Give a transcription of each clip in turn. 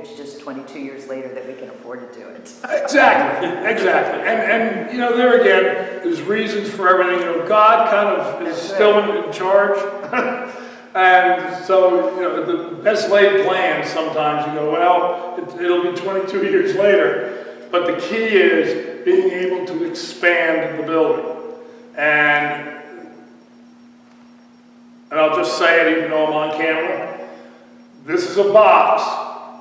It's just 22 years later that we can afford to do it. Exactly, exactly. And you know, there again, there's reasons for everything. You know, God kind of is still in charge. And so, you know, the best laid plans, sometimes you go, well, it'll be 22 years later. But the key is being able to expand the building. And I'll just say it even though I'm on camera. This is a box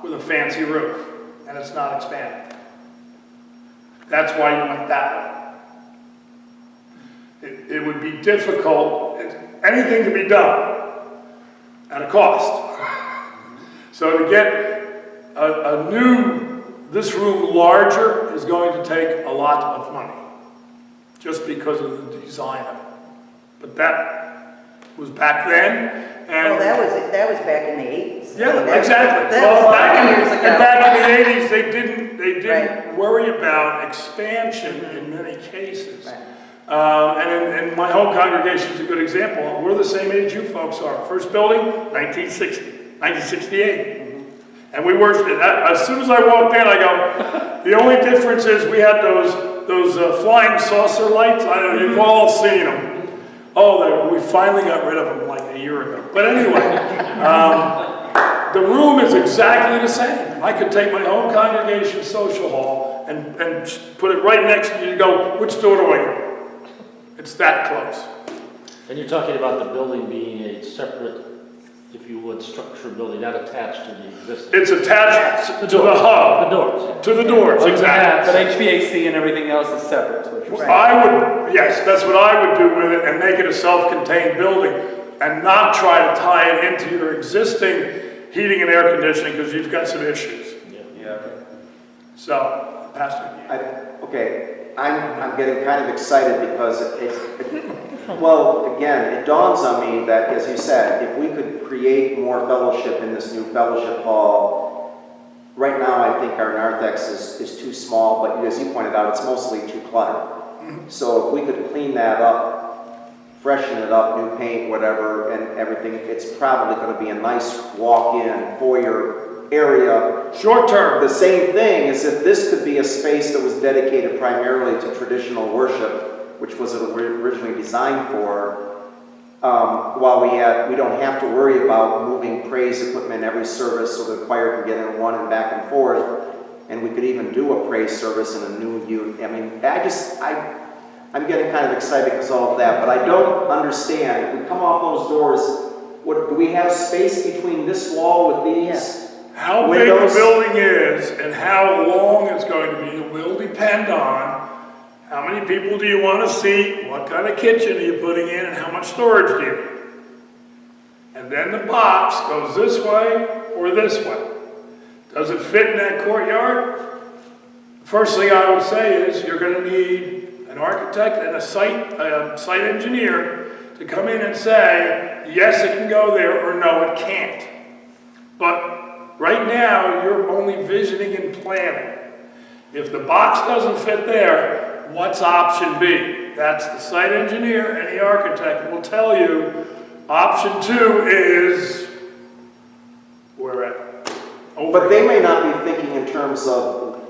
with a fancy roof, and it's not expanded. That's why you went that way. It would be difficult, anything to be done at a cost. So to get this room larger is going to take a lot of money, just because of the design of it. But that was back then, and well, that was back in the 80s. Yeah, exactly. Well, back in the 80s, they didn't right. worry about expansion in many cases. Right. And my home congregation is a good example. We're the same age you folks are. First building, 1968. And we worshiped it. As soon as I walked in, I go, the only difference is we had those flying saucer lights. I don't know, you've all seen them. Oh, we finally got rid of them like a year ago. But anyway, the room is exactly the same. I could take my home congregation social hall and put it right next to you and go, which door do I go? It's that close. And you're talking about the building being a separate, if you would, structure building, not attached to the existing. It's attached to the hub. The doors. To the doors, exactly. But HVAC and everything else is separate. Yes, that's what I would do with it, and make it a self-contained building and not try to tie it into your existing heating and air conditioning, because you've got some issues. Yeah. So, Pastor. I'm getting kind of excited because well, again, it dawns on me that, as you said, if we could create more fellowship in this new fellowship hall, right now I think our narthex is too small, but as you pointed out, it's mostly too cluttered. So if we could clean that up, freshen it up, new paint, whatever, and everything, it's probably going to be a nice walk-in foyer area. Short term. The same thing is if this could be a space that was dedicated primarily to traditional worship, which was originally designed for, while we don't have to worry about moving praise equipment every service so the choir can get in one and back and forth, and we could even do a praise service in a new unit. I mean, I'm getting kind of excited because of all of that, but I don't understand. If we come off those doors, do we have space between this wall with these? Yes. How big the building is and how long it's going to be will depend on how many people do you want to seat, what kind of kitchen are you putting in, and how much storage do you need. And then the box goes this way or this way. Does it fit in that courtyard? First thing I would say is you're going to need an architect and a site engineer to come in and say, yes, it can go there, or no, it can't. But right now, you're only visioning and planning. If the box doesn't fit there, what's option B? That's the site engineer and the architect will tell you. Option 2 is wherever. But they may not be thinking in terms of,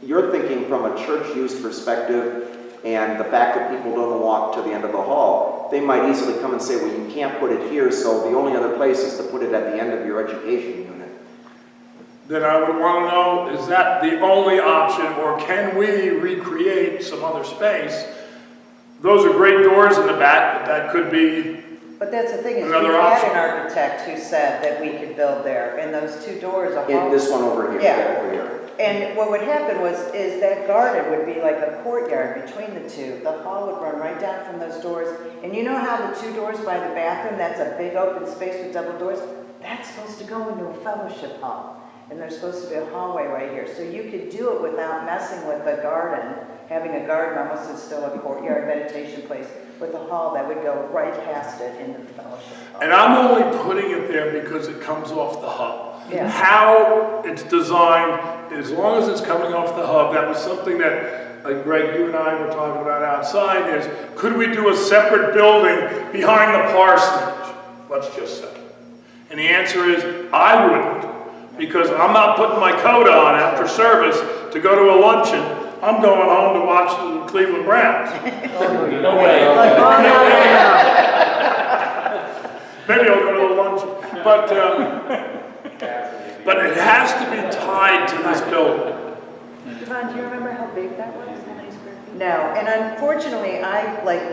you're thinking from a church use perspective and the fact that people don't walk to the end of the hall. They might easily come and say, well, you can't put it here, so the only other place is to put it at the end of your education unit. Then I would want to know, is that the only option, or can we recreate some other space? Those are great doors in the back, but that could be But that's the thing, is we another had option. an architect who said that we could build there, and those two doors are In this one over here, Yeah. over here. And what would happen is that garden would be like a courtyard between the two. The hall would run right down from those doors. And you know how the two doors by the bathroom, that's a big open space with double doors? That's supposed to go into a fellowship hall. And there's supposed to be a hallway right here. So you could do it without messing with the garden, having a garden almost is still a courtyard meditation place, with a hall that would go right past it into the fellowship hall. And I'm only putting it there because it comes off the hub. Yeah. How it's designed, as long as it's coming off the hub, that was something that, like Greg, you and I were talking about outside, is could we do a separate building behind the parsonage? Let's just say. And the answer is, I wouldn't. Because I'm not putting my coat on after service to go to a luncheon. I'm going home to watch the Cleveland Browns. No way. Like, oh, no. Maybe I'll go to a luncheon. But it has to be tied to this building. Yvonne, do you remember how big that was? How many square feet? No, and unfortunately,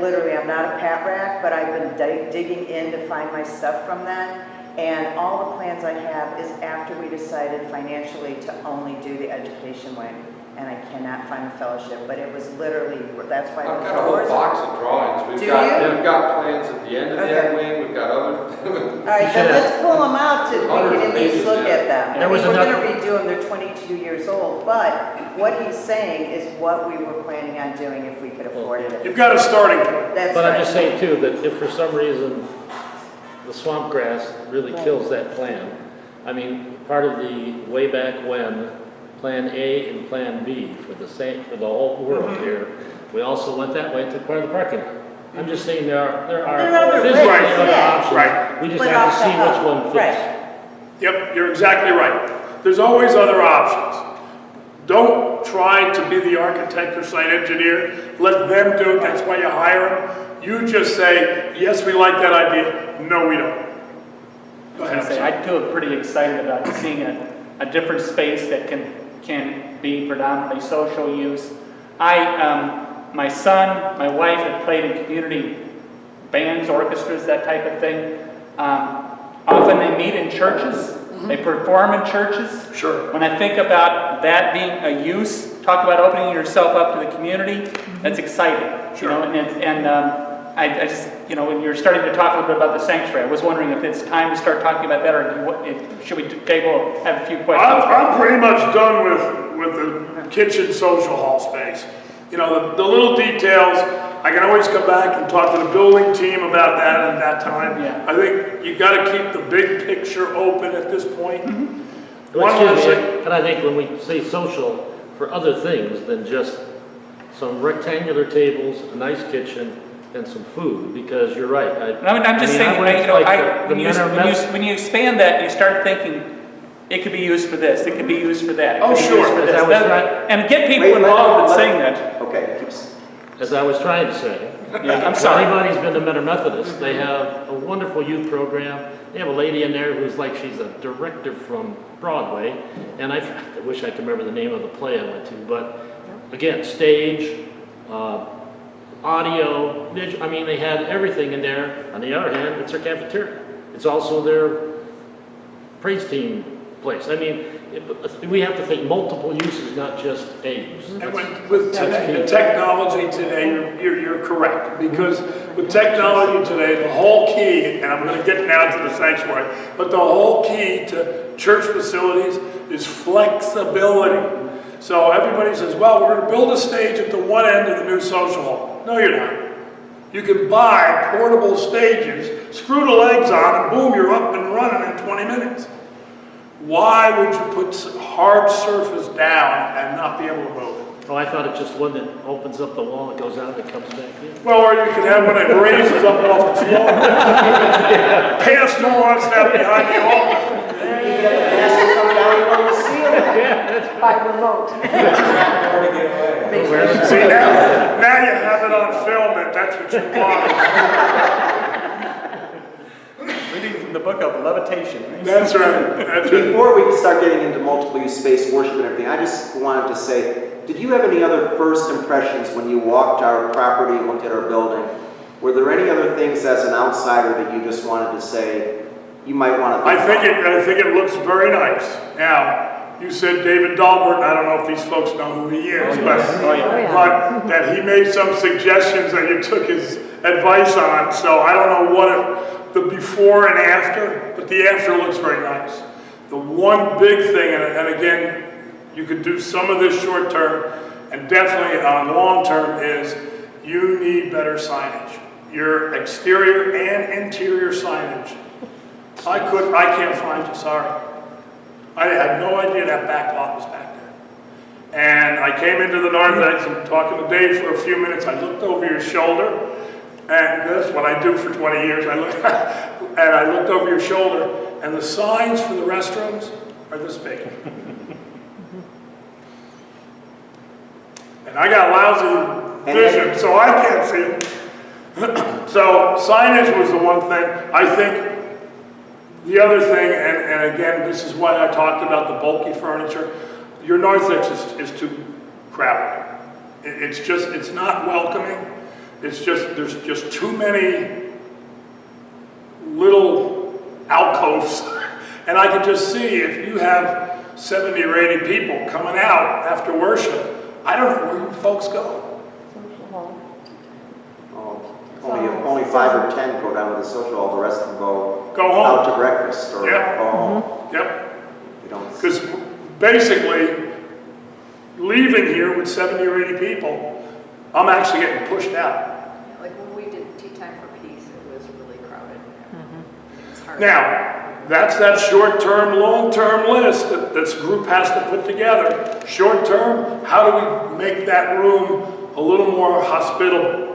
literally, I'm not a pat rack, but I've been digging in to find my stuff from that. And all the plans I have is after we decided financially to only do the education wing. And I cannot find the fellowship, but it was literally, that's why I've the got a whole doors. box of drawings. Do you? We've got plans at the end of Okay. that wing, we've got other. All right, then let's pull them out to, we can at least look at them. There was We're gonna another- redo them, they're 22 years old, but what he's saying is what we were planning on doing if we could afford it. You've got a starting point. That's But I'm right. just saying too, that if for some reason the swamp grass really kills that plan, I mean, part of the way back when, Plan A and Plan B for the whole world here, we also went that way and took part of the parking lot. I'm just saying there are There are other physically ways, other yeah. options. Right. We just Split have off to see the which hub. one fits. Right. Yep, you're exactly right. There's always other options. Don't try to be the architect or site engineer. Let them do it. That's why you hire them. You just say, yes, we like that idea. No, we don't. Go ahead. I too am pretty excited about seeing a different space that can be predominantly social use. My son, my wife have played in community bands, orchestras, that type of thing. Often they meet in churches, they perform in churches. Sure. When I think about that being a use, talk about opening yourself up to the community, that's exciting. Sure. You know, I just, you know, when you're starting to talk a little bit about the sanctuary, I was wondering if it's time to start talking about that, or should we have a few questions? I'm pretty much done with the kitchen social hall space. You know, the little details, I can always come back and talk to the building team about that at that time. Yeah. I think you got to keep the big picture open at this point. Well, One last excuse me, thing. and I think when we say social, for other things than just some rectangular tables, a nice kitchen, and some food, because you're right. I'm just saying, went you know, like the when men are mess- you expand that, you start thinking, it could be used for this, it could be used for that. it Oh, could be sure. used for this. As I was trying- And get people Wait, involved in let- saying that. Okay, keeps, As I was trying to say. Yeah, I'm If sorry. anybody's been to Mentor Methodist, they have a wonderful youth program. They have a lady in there who's like, she's a director from Broadway, and I wish I could remember the name of the play I went to, but again, stage, audio, visual, I mean, they had everything in there. On the other hand, it's their cafeteria. It's also their praise team place. I mean, we have to think multiple uses, not just a use. And with today, the technology today, you're correct, because with technology today, the whole key, and I'm going to get now to the sanctuary, but the whole key to church facilities is flexibility. So everybody says, well, we're going to build a stage at the one end of the new social hall. No, you're not. You can buy portable stages, screw the legs on, and boom, you're up and running in 20 minutes. Why would you put hard surface down and not be able to move it? Oh, I thought it's just one that opens up the wall, it goes out, and it comes back in. Well, or you could have one that raises up off the floor. Pastor wants that behind the altar. you get the pastor coming down from the ceiling. By remote. See, now you have it on film that that's what you want. Reading from the book of Levitation. That's right, that's right. Before we start getting into multiple use space worship and everything, I just wanted to say, did you have any other first impressions when you walked our property and looked at our building? Were there any other things as an outsider that you just wanted to say you might want to I think it looks very nice. Now, you said David Dahlberg, I don't know if these folks know who he is, but that he made some suggestions that you took his advice on, so I don't know what the before and after, but the after looks very nice. The one big thing, and again, you could do some of this short term, and definitely on long term, is you need better signage. Your exterior and interior signage. I can't find you, sorry. I had no idea that back lot was back there. And I came into the north end and talking to Dave for a few minutes. I looked over your shoulder, and that's what I do for 20 years. I looked over your shoulder, and the signs for the restrooms are this big. And I got lousy vision, so I can't see them. So signage was the one thing. I think the other thing, and again, this is why I talked about the bulky furniture, your narthex is too crowded. It's not welcoming. There's just too many little alcoves. And I can just see if you have 70 or 80 people coming out after worship, I don't know where you folks go. Only 5 or 10 go down to the social hall, the rest of them go home. out to breakfast or Yep. go home. Yep. You don't- Because basically, leaving here with 70 or 80 people, I'm actually getting pushed out. Like when we did Tea Time for Peace, it was really crowded. It's hard. Now, that's that short-term, long-term list that this group has to put together. Short-term, how do we make that room a little more hospitable?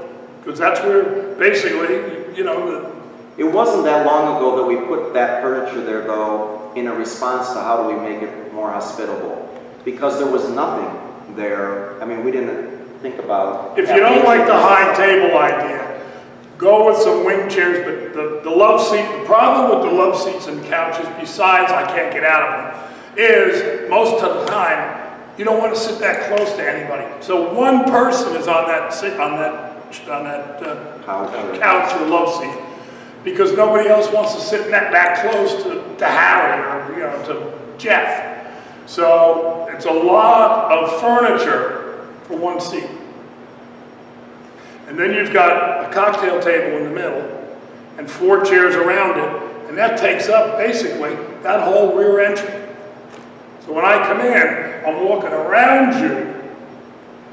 Because that's where, basically, you know, It wasn't that long ago that we put that furniture there, though, in a response to how do we make it more hospitable? Because there was nothing there. I mean, we didn't think about... if you don't like the high table idea, go with some wing chairs, but the love seat, the problem with the love seats and couches, besides I can't get out of them, is most of the time, you don't want to sit that close to anybody. So one person is on that couch or love seat, because nobody else wants to sit that close to Harry or, you know, to Jeff. So it's a lot of furniture for one seat. And then you've got a cocktail table in the middle and 4 chairs around it, and that takes up basically that whole rear entry. So when I come in, I'm walking around you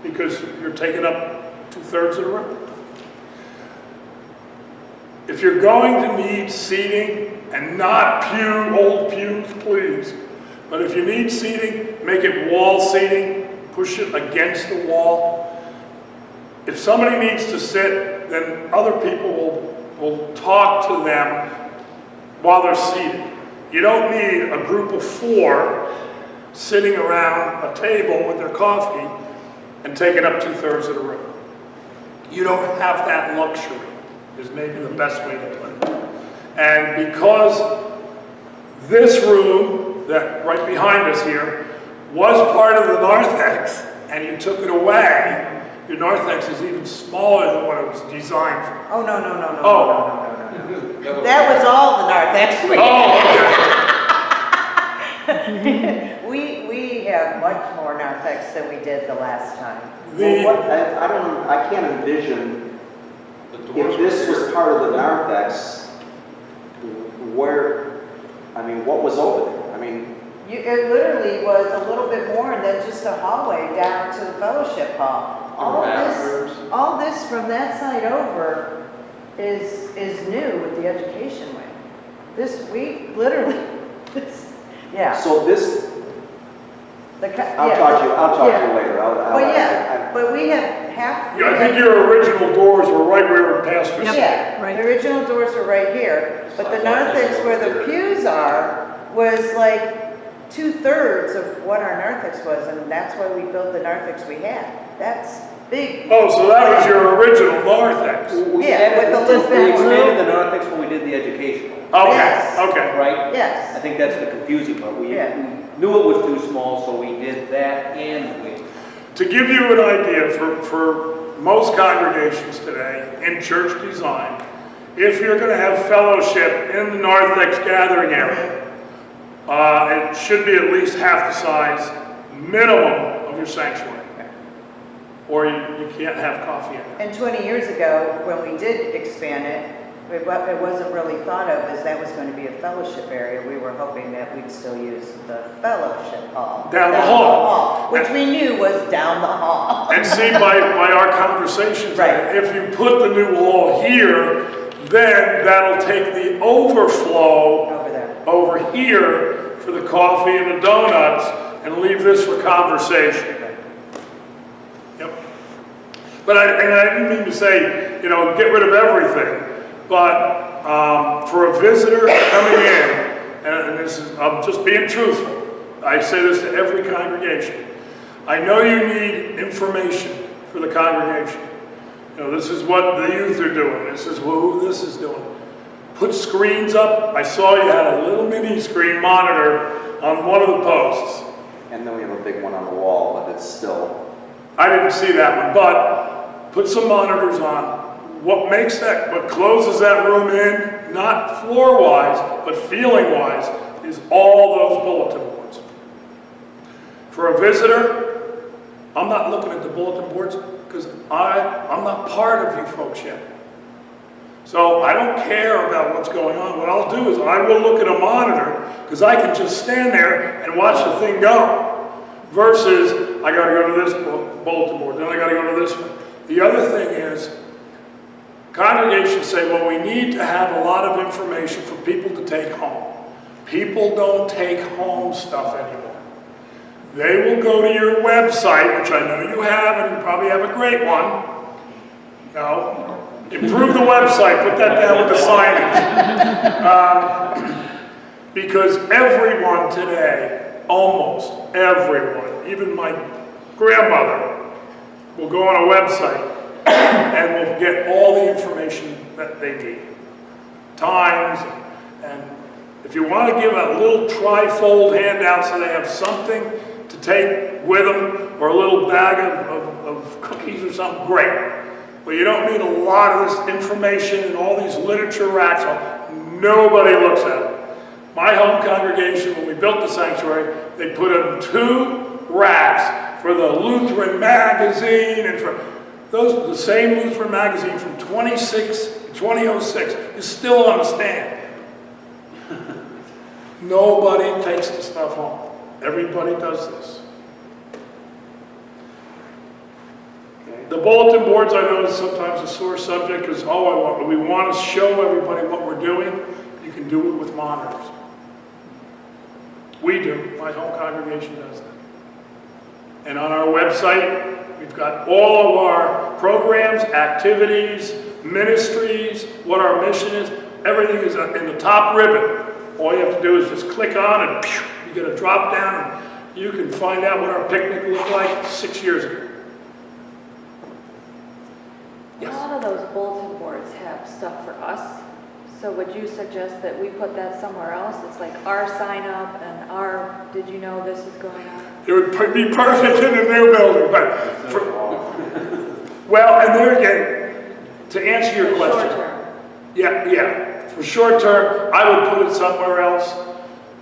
because you're taking up 2/3 of the room. If you're going to need seating, and not old pews, please, but if you need seating, make it wall seating, push it against the wall. If somebody needs to sit, then other people will talk to them while they're seated. You don't need a group of 4 sitting around a table with their coffee and taking up 2/3 of the room. You don't have that luxury, is maybe the best way to put it. And because this room, that right behind us here, was part of the narthex, and you took it away, your narthex is even smaller than what it was designed for. Oh, no. Oh. No. That was all the narthex we had. We have much more narthex than we did the last time. I can't envision, if this was part of the narthex, what was over there? I mean... It literally was a little bit more than just a hallway down to the fellowship hall. All this from that side over is new with the education wing. We literally, yeah. So this... I'll talk to you later. But we have half... Yeah, I think your original doors were right where Pastor said. Yeah, Right. the original doors were right here, but the narthex where the pews are was like 2/3 of what our narthex was, and that's why we built the narthex we had. That's big. Oh, so that was your original narthex? Yeah, with the We Lisbon expanded room. the narthex when we did the educational, Okay, Yes. okay. right? Yes. I think that's the confusing part. We Yeah. knew it was too small, so we did that and the wing. To give you an idea, for most congregations today in church design, if you're going to have fellowship in the narthex gathering area, it should be at least half the size minimum of your sanctuary. Or you can't have coffee in it. And 20 years ago, when we did expand it, it wasn't really thought of as that was going to be a fellowship area. We were hoping that we'd still use the fellowship hall. Down the hall. Which we knew was down the hall. And see, by our conversations, Right. if you put the new hall here, then that'll take the overflow Over there. over here for the coffee and the donuts and leave this for conversation. Yep. But I didn't mean to say, get rid of everything. But for a visitor coming in, and I'm just being truthful, I say this to every congregation. I know you need information for the congregation. You know, this is what the youth are doing. This is who this is doing. Put screens up. I saw you had a little mini screen monitor on one of the posts. And then we have a big one on the wall, but it's still... I didn't see that one, but put some monitors on. What makes that, what closes that room in, not floor-wise, but feeling-wise, is all those bulletin boards. For a visitor, I'm not looking at the bulletin boards because I'm not part of you folks yet. So I don't care about what's going on. What I'll do is I will look at a monitor because I can just stand there and watch the thing go. Versus, I got to go to this bulletin board, then I got to go to this one. The other thing is, congregations say, well, we need to have a lot of information for people to take home. People don't take home stuff anymore. They will go to your website, which I know you have, and you probably have a great one. No. Improve the website, put that down with the signage. Because everyone today, almost everyone, even my grandmother, will go on a website and will get all the information that they need. Times, and if you want to give a little tri-fold handout so they have something to take with them, or a little bag of cookies or something, great. But you don't need a lot of this information and all these literature racks. Nobody looks at it. My home congregation, when we built the sanctuary, they put in 2 racks for the Lutheran magazine, and for those, the same Lutheran magazine from 2006 is still on the stand. Nobody takes the stuff home. Everybody does this. The bulletin boards, I know, is sometimes a sore subject because we want to show everybody what we're doing. You can do it with monitors. We do. My home congregation does that. And on our website, we've got all of our programs, activities, ministries, what our mission is. Everything is in the top ribbon. All you have to do is just click on and you get a drop down and you can find out what our picnic looked like 6 years ago. A lot of those bulletin boards have stuff for us. So would you suggest that we put that somewhere else? It's like our sign up and our, did you know this is going on? It would be perfect in a new building, but well, and there again, to answer your question. Short term. Yeah. For short term, I would put it somewhere else.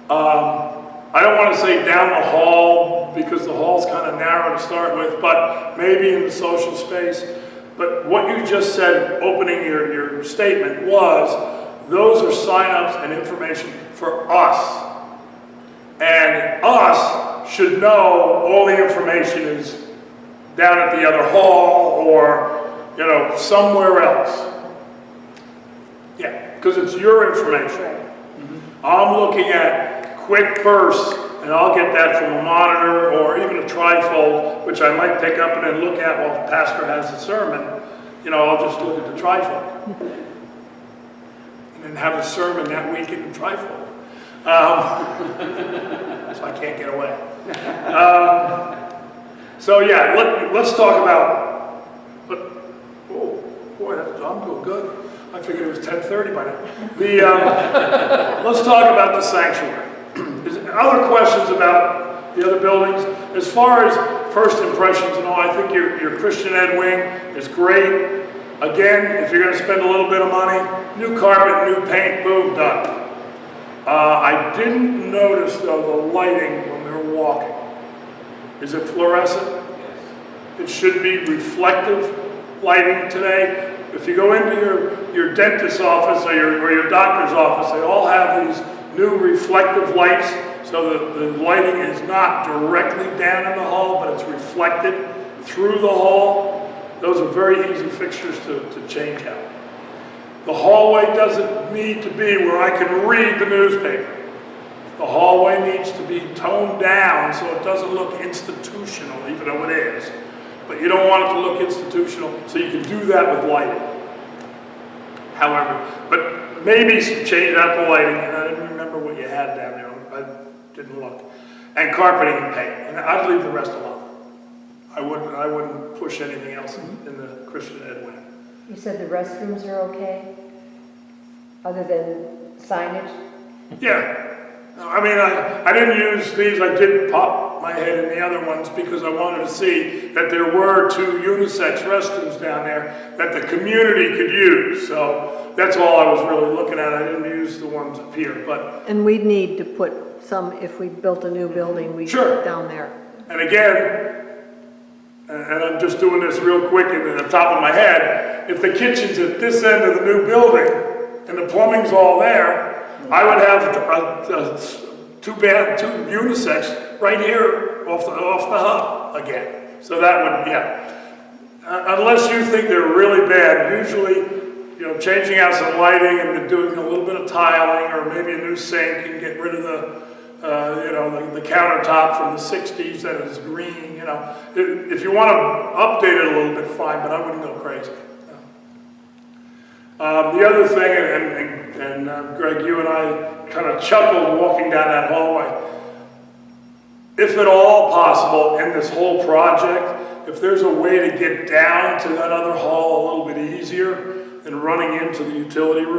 I don't want to say down the hall because the hall's kind of narrow to start with, but maybe in the social space. But what you just said, opening your statement, was those are sign-ups and information for us. And us should know all the information is down at the other hall or, you know, somewhere else. Yeah, because it's your information. Mm-hmm. I'm looking at quick bursts, and I'll get that from a monitor or even a trifold, which I might pick up and then look at while the pastor has the sermon. You know, I'll just look at the trifold. And then have a sermon that week in the trifold. So I can't get away. So yeah, let's talk about, oh boy, I'm doing good. I figured it was 10:30 by now. Let's talk about the sanctuary. Is there other questions about the other buildings? As far as first impressions and all, I think your Christian Ed wing is great. Again, if you're going to spend a little bit of money, new carpet, new paint, boom, done. I didn't notice, though, the lighting when we were walking. Is it fluorescent? It should be reflective lighting today. If you go into your dentist's office or your doctor's office, they all have these new reflective lights, so that the lighting is not directly down in the hall, but it's reflected through the hall. Those are very easy fixtures to change out. The hallway doesn't need to be where I can read the newspaper. The hallway needs to be toned down so it doesn't look institutional, even though it is. But you don't want it to look institutional, so you can do that with lighting. However, but maybe change out the lighting, and I didn't remember what you had down there. I didn't look. and carpeting and paint, and I'd leave the rest alone. I wouldn't push anything else in the Christian Ed way. You said the restrooms are okay, other than signage? Yeah. I mean, I didn't use these, I did pop my head in the other ones because I wanted to see that there were 2 unisex restrooms down there that the community could use. So that's all I was really looking at. I didn't use the ones up here, but. And we'd need to put some, if we built a new building, we'd Sure. put down there. And again, and I'm just doing this real quick and at the top of my head, if the kitchen's at this end of the new building and the plumbing's all there, I would have two unisex right here off the hub again. So that would, yeah. Unless you think they're really bad, usually, you know, changing out some lighting and doing a little bit of tiling or maybe a new sink and get rid of the countertop from the 60s that is green, you know. If you want to update it a little bit, fine, but I wouldn't go crazy. The other thing, and Greg, you and I kind of chuckled walking down that hallway. If at all possible in this whole project, if there's a way to get down to that other hall a little bit easier than running into the utility room,